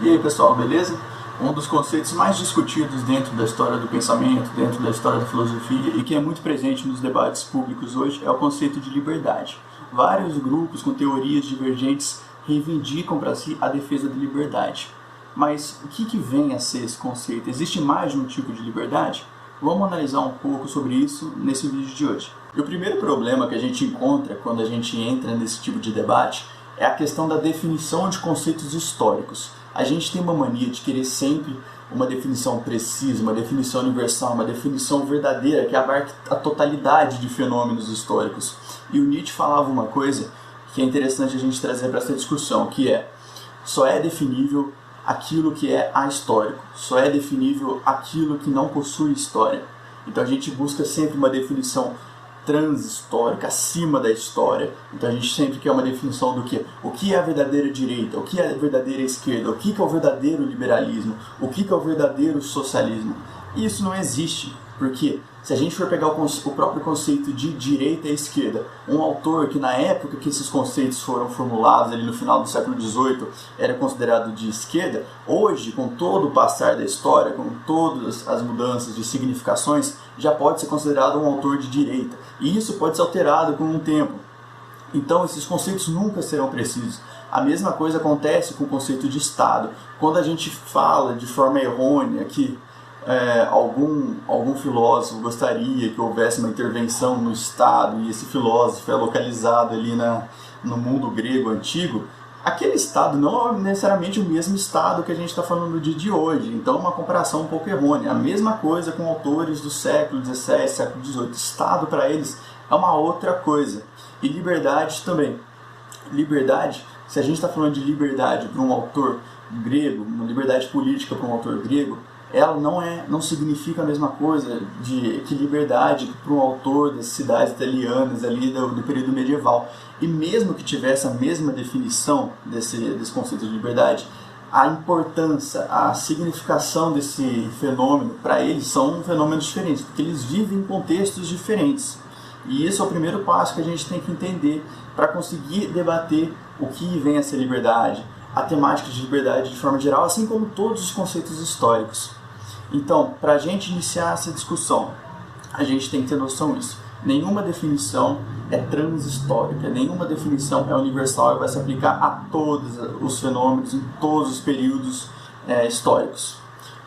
E aí pessoal, beleza? Um dos conceitos mais discutidos dentro da história do pensamento, dentro da história da filosofia e que é muito presente nos debates públicos hoje é o conceito de liberdade. Vários grupos com teorias divergentes reivindicam para si a defesa da liberdade. Mas o que vem a ser esse conceito? Existe mais de um tipo de liberdade? Vamos analisar um pouco sobre isso nesse vídeo de hoje. E o primeiro problema que a gente encontra quando a gente entra nesse tipo de debate é a questão da definição de conceitos históricos. A gente tem uma mania de querer sempre uma definição precisa, uma definição universal, uma definição verdadeira que abarque a totalidade de fenômenos históricos. E o Nietzsche falava uma coisa que é interessante a gente trazer para essa discussão, que é: só é definível aquilo que é ahistórico, só é definível aquilo que não possui história. Então a gente busca sempre uma definição transhistórica, acima da história. Então a gente sempre quer uma definição do que? O que é a verdadeira direita? O que é a verdadeira esquerda? O que é o verdadeiro liberalismo? O que é o verdadeiro socialismo? E isso não existe, porque se a gente for pegar o próprio conceito de direita e esquerda, um autor que na época que esses conceitos foram formulados, ali no final do século XVIII, era considerado de esquerda, hoje, com todo o passar da história, com todas as mudanças de significações, já pode ser considerado um autor de direita. E isso pode ser alterado com o tempo. Então, esses conceitos nunca serão precisos. A mesma coisa acontece com o conceito de Estado. Quando a gente fala de forma errônea que algum filósofo gostaria que houvesse uma intervenção no Estado e esse filósofo é localizado ali no mundo grego antigo, aquele Estado não é necessariamente o mesmo Estado que a gente está falando no dia de hoje. Então é uma comparação um pouco errônea. A mesma coisa com autores do século XVII, século XVIII. Estado para eles é uma outra coisa. E liberdade também. Liberdade, se a gente está falando de liberdade para um autor grego, uma liberdade política para um autor grego, ela não significa a mesma coisa que liberdade para um autor das cidades italianas ali do período medieval. E mesmo que tivesse a mesma definição desse conceito de liberdade, a importância, a significação desse fenômeno, para eles, são fenômenos diferentes, porque eles vivem em contextos diferentes. E esse é o primeiro passo que a gente tem que entender para conseguir debater o que vem a ser liberdade, a temática de liberdade de forma geral, assim como todos os conceitos históricos. Então, para a gente iniciar essa discussão, a gente tem que ter noção disso. Nenhuma definição é transhistórica, nenhuma definição é universal e vai se aplicar a todos os fenômenos, em todos os períodos históricos.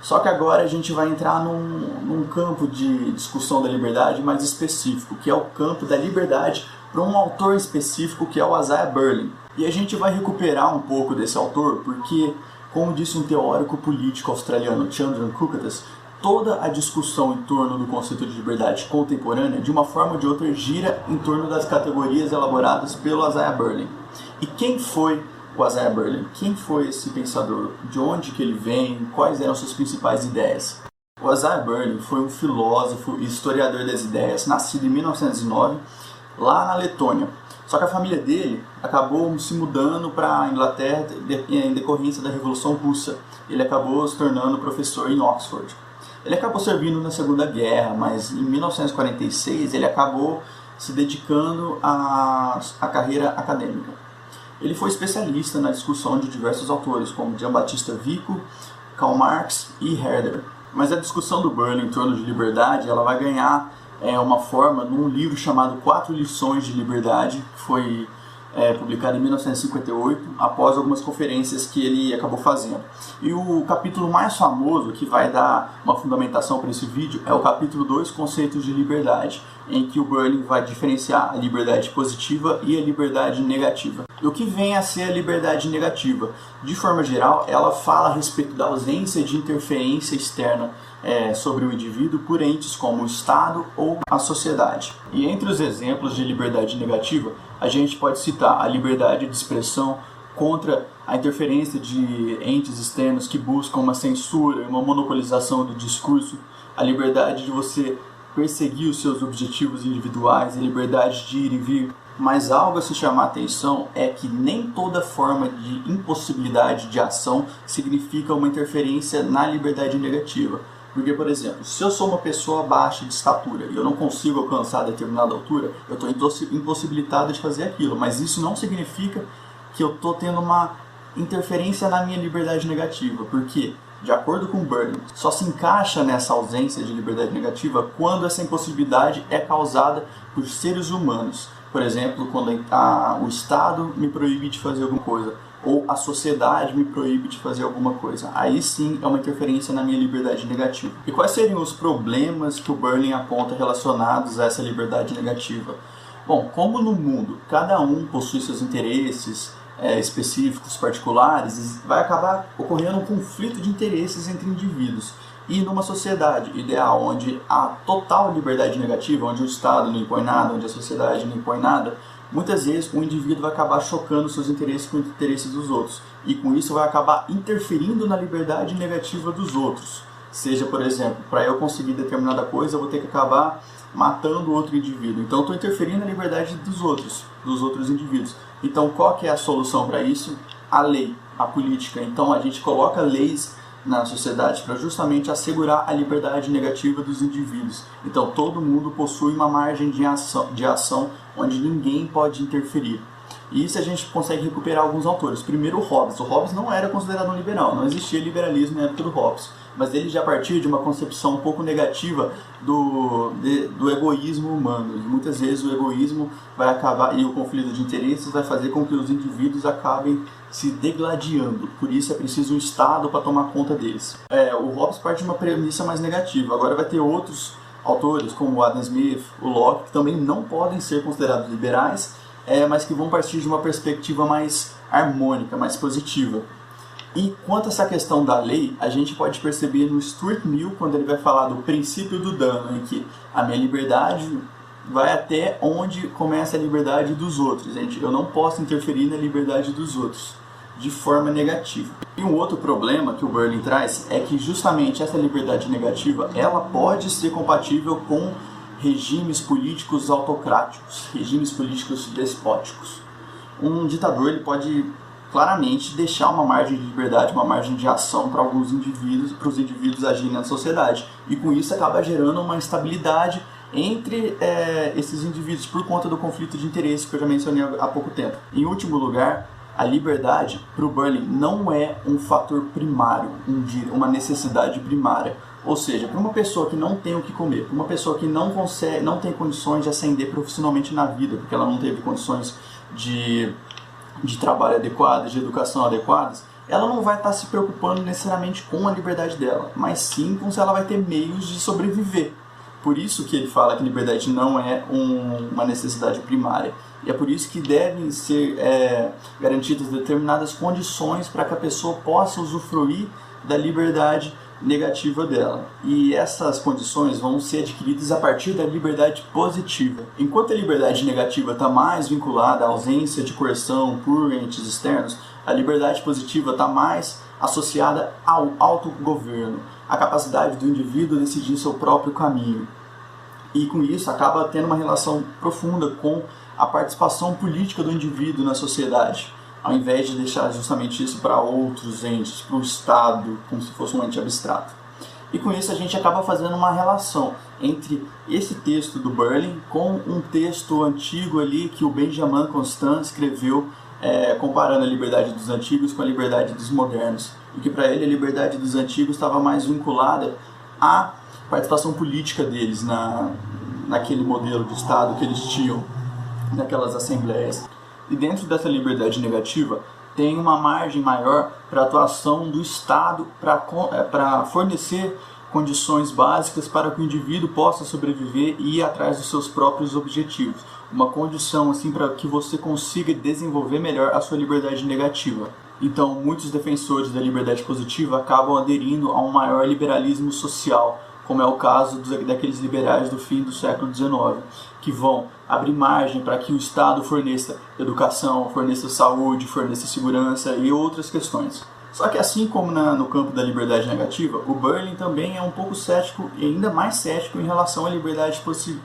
Só que agora a gente vai entrar num campo de discussão da liberdade mais específico, que é o campo da liberdade para um autor específico, que é o Isaiah Berlin. E a gente vai recuperar um pouco desse autor, porque, como disse um teórico político australiano, Chandran Kukatas, toda a discussão em torno do conceito de liberdade contemporânea, de uma forma ou de outra, gira em torno das categorias elaboradas pelo Isaiah Berlin. E quem foi o Isaiah Berlin? Quem foi esse pensador? De onde que ele vem? Quais eram suas principais ideias? O Isaiah Berlin foi um filósofo e historiador das ideias, nascido em 1909, lá na Letônia. Só que a família dele acabou se mudando para a Inglaterra em decorrência da Revolução Russa. Ele acabou se tornando professor em Oxford. Ele acabou servindo na Segunda Guerra, mas em 1946 ele acabou se dedicando à carreira acadêmica. Ele foi especialista na discussão de diversos autores, como Giambattista Vico, Karl Marx e Herder. Mas a discussão do Berlin em torno de liberdade, ela vai ganhar uma forma num livro chamado 4 Lições de Liberdade, que foi publicado em 1958, após algumas conferências que ele acabou fazendo. E o capítulo mais famoso, que vai dar uma fundamentação para esse vídeo, é o capítulo 2, Conceitos de Liberdade, em que o Berlin vai diferenciar a liberdade positiva e a liberdade negativa. E o que vem a ser a liberdade negativa? De forma geral, ela fala a respeito da ausência de interferência externa sobre o indivíduo por entes como o Estado ou a sociedade. E entre os exemplos de liberdade negativa, a gente pode citar a liberdade de expressão contra a interferência de entes externos que buscam uma censura, uma monopolização do discurso, a liberdade de você perseguir os seus objetivos individuais, a liberdade de ir e vir. Mas algo a se chamar a atenção é que nem toda forma de impossibilidade de ação significa uma interferência na liberdade negativa. Porque, por exemplo, se eu sou uma pessoa baixa de estatura e eu não consigo alcançar determinada altura, eu estou impossibilitado de fazer aquilo. Mas isso não significa que eu estou tendo uma interferência na minha liberdade negativa, porque, de acordo com Berlin, só se encaixa nessa ausência de liberdade negativa quando essa impossibilidade é causada por seres humanos. Por exemplo, quando o Estado me proíbe de fazer alguma coisa, ou a sociedade me proíbe de fazer alguma coisa. Aí sim é uma interferência na minha liberdade negativa. E quais seriam os problemas que o Berlin aponta relacionados a essa liberdade negativa? Bom, como no mundo cada um possui seus interesses específicos, particulares, vai acabar ocorrendo um conflito de interesses entre indivíduos. E numa sociedade ideal, onde há total liberdade negativa, onde o Estado não impõe nada, onde a sociedade não impõe nada, muitas vezes o indivíduo vai acabar chocando seus interesses com os interesses dos outros. E com isso vai acabar interferindo na liberdade negativa dos outros. Seja, por exemplo, para eu conseguir determinada coisa, eu vou ter que acabar matando outro indivíduo. Então eu estou interferindo na liberdade dos outros indivíduos. Então qual que é a solução para isso? A lei, a política. Então a gente coloca leis na sociedade para justamente assegurar a liberdade negativa dos indivíduos. Então todo mundo possui uma margem de ação onde ninguém pode interferir. E isso a gente consegue recuperar alguns autores. Primeiro, o Hobbes. O Hobbes não era considerado um liberal, não existia liberalismo na época do Hobbes, mas ele já partia de uma concepção um pouco negativa do egoísmo humano. E muitas vezes o egoísmo vai acabar, e o conflito de interesses vai fazer com que os indivíduos acabem se degladiando. Por isso é preciso um Estado para tomar conta deles. O Hobbes parte de uma premissa mais negativa. Agora vai ter outros autores, como o Adam Smith, o Locke, que também não podem ser considerados liberais, mas que vão partir de uma perspectiva mais harmônica, mais positiva. E quanto a essa questão da lei, a gente pode perceber no Stuart Mill, quando ele vai falar do princípio do dano, em que a minha liberdade vai até onde começa a liberdade dos outros. Eu não posso interferir na liberdade dos outros de forma negativa. E um outro problema que o Berlin traz é que justamente essa liberdade negativa, ela pode ser compatível com regimes políticos autocráticos, regimes políticos despóticos. Um ditador ele pode claramente deixar uma margem de liberdade, uma margem de ação para alguns indivíduos, para os indivíduos agirem na sociedade. E com isso acaba gerando uma instabilidade entre esses indivíduos por conta do conflito de interesse que eu já mencionei há pouco tempo. Em último lugar, a liberdade para o Berlin não é um fator primário, uma necessidade primária. Ou seja, para uma pessoa que não tem o que comer, para uma pessoa que não tem condições de ascender profissionalmente na vida, porque ela não teve condições de trabalho adequadas, de educação adequadas, ela não vai estar se preocupando necessariamente com a liberdade dela, mas sim com se ela vai ter meios de sobreviver. Por isso que ele fala que liberdade não é uma necessidade primária. E é por isso que devem ser garantidas determinadas condições para que a pessoa possa usufruir da liberdade negativa dela. E essas condições vão ser adquiridas a partir da liberdade positiva. Enquanto a liberdade negativa está mais vinculada à ausência de coerção por entes externos, a liberdade positiva está mais associada ao autogoverno, à capacidade do indivíduo decidir seu próprio caminho. E com isso acaba tendo uma relação profunda com a participação política do indivíduo na sociedade, ao invés de deixar justamente isso para outros entes, para o Estado, como se fosse um ente abstrato. E com isso a gente acaba fazendo uma relação entre esse texto do Berlin com um texto antigo ali que o Benjamin Constant escreveu, comparando a liberdade dos antigos com a liberdade dos modernos. E que para ele a liberdade dos antigos estava mais vinculada à participação política deles naquele modelo de Estado que eles tinham, naquelas assembleias. E dentro dessa liberdade negativa tem uma margem maior para a atuação do Estado para fornecer condições básicas para que o indivíduo possa sobreviver e ir atrás dos seus próprios objetivos. Uma condição assim para que você consiga desenvolver melhor a sua liberdade negativa. Então, muitos defensores da liberdade positiva acabam aderindo a um maior liberalismo social, como é o caso daqueles liberais do fim do século XIX, que vão abrir margem para que o Estado forneça educação, forneça saúde, forneça segurança e outras questões. Só que assim como no campo da liberdade negativa, o Berlin também é um pouco cético e ainda mais cético em relação à liberdade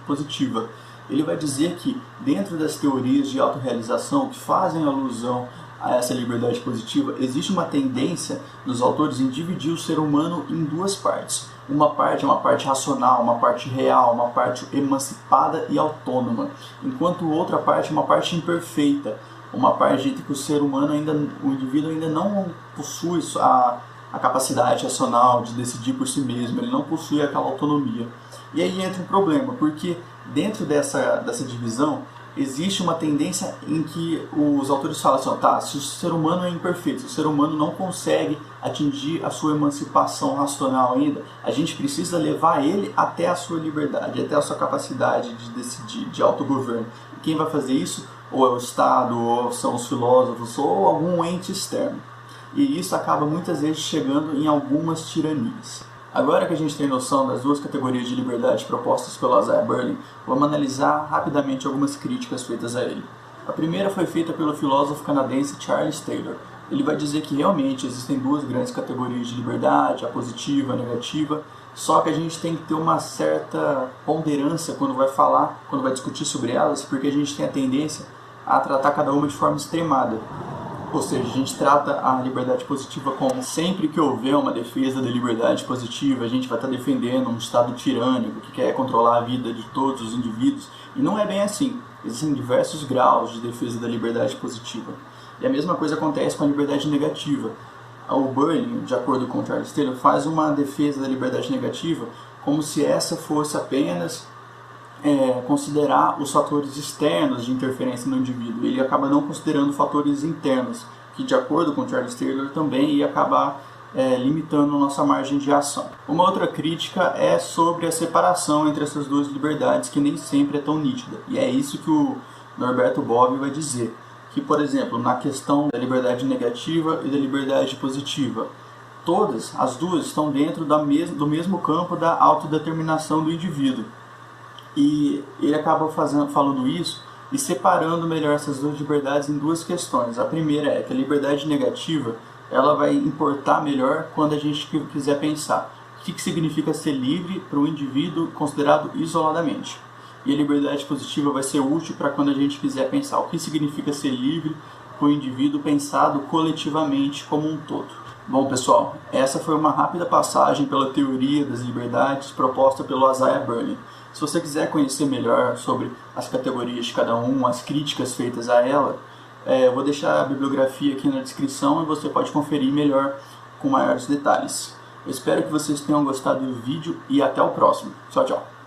positiva. Ele vai dizer que dentro das teorias de autorrealização que fazem alusão a essa liberdade positiva, existe uma tendência nos autores em dividir o ser humano em duas partes. Uma parte é uma parte racional, uma parte real, uma parte emancipada e autônoma, enquanto outra parte é uma parte imperfeita, uma parte de que o ser humano o indivíduo ainda não possui a capacidade racional de decidir por si mesmo, ele não possui aquela autonomia. E aí entra um problema, porque dentro dessa divisão existe uma tendência em que os autores falam assim, tá, se o ser humano é imperfeito, se o ser humano não consegue atingir a sua emancipação racional ainda, a gente precisa levar ele até a sua liberdade, até a sua capacidade de decidir, de autogoverno. E quem vai fazer isso? Ou é o Estado, ou são os filósofos, ou algum ente externo. E isso acaba muitas vezes chegando em algumas tiranias. Agora que a gente tem noção das duas categorias de liberdade propostas pelo Isaiah Berlin, vamos analisar rapidamente algumas críticas feitas a ele. A primeira foi feita pelo filósofo canadense Charles Taylor. Ele vai dizer que realmente existem duas grandes categorias de liberdade, a positiva e a negativa, só que a gente tem que ter uma certa ponderância quando vai discutir sobre elas, porque a gente tem a tendência a tratar cada uma de forma extremada. Ou seja, a gente trata a liberdade positiva como sempre que houver uma defesa da liberdade positiva, a gente vai estar defendendo um Estado tirânico que quer controlar a vida de todos os indivíduos. E não é bem assim. Existem diversos graus de defesa da liberdade positiva. E a mesma coisa acontece com a liberdade negativa. O Berlin, de acordo com Charles Taylor, faz uma defesa da liberdade negativa como se essa fosse apenas considerar os fatores externos de interferência no indivíduo. Ele acaba não considerando fatores internos, que de acordo com Charles Taylor também ia acabar limitando a nossa margem de ação. Uma outra crítica é sobre a separação entre essas duas liberdades, que nem sempre é tão nítida. E é isso que o Norberto Bobbio vai dizer. Que, por exemplo, na questão da liberdade negativa e da liberdade positiva, as duas estão dentro do mesmo campo da autodeterminação do indivíduo. E ele acaba falando isso e separando melhor essas duas liberdades em duas questões. A primeira é que a liberdade negativa ela vai importar melhor quando a gente quiser pensar o que significa ser livre para o indivíduo considerado isoladamente. E a liberdade positiva vai ser útil para quando a gente quiser pensar o que significa ser livre para o indivíduo pensado coletivamente como um todo. Bom, pessoal, essa foi uma rápida passagem pela teoria das liberdades proposta pelo Isaiah Berlin. Se você quiser conhecer melhor sobre as categorias de cada um, as críticas feitas a ela, eu vou deixar a bibliografia aqui na descrição e você pode conferir melhor com maiores detalhes. Eu espero que vocês tenham gostado do vídeo e até o próximo. Tchau, tchau!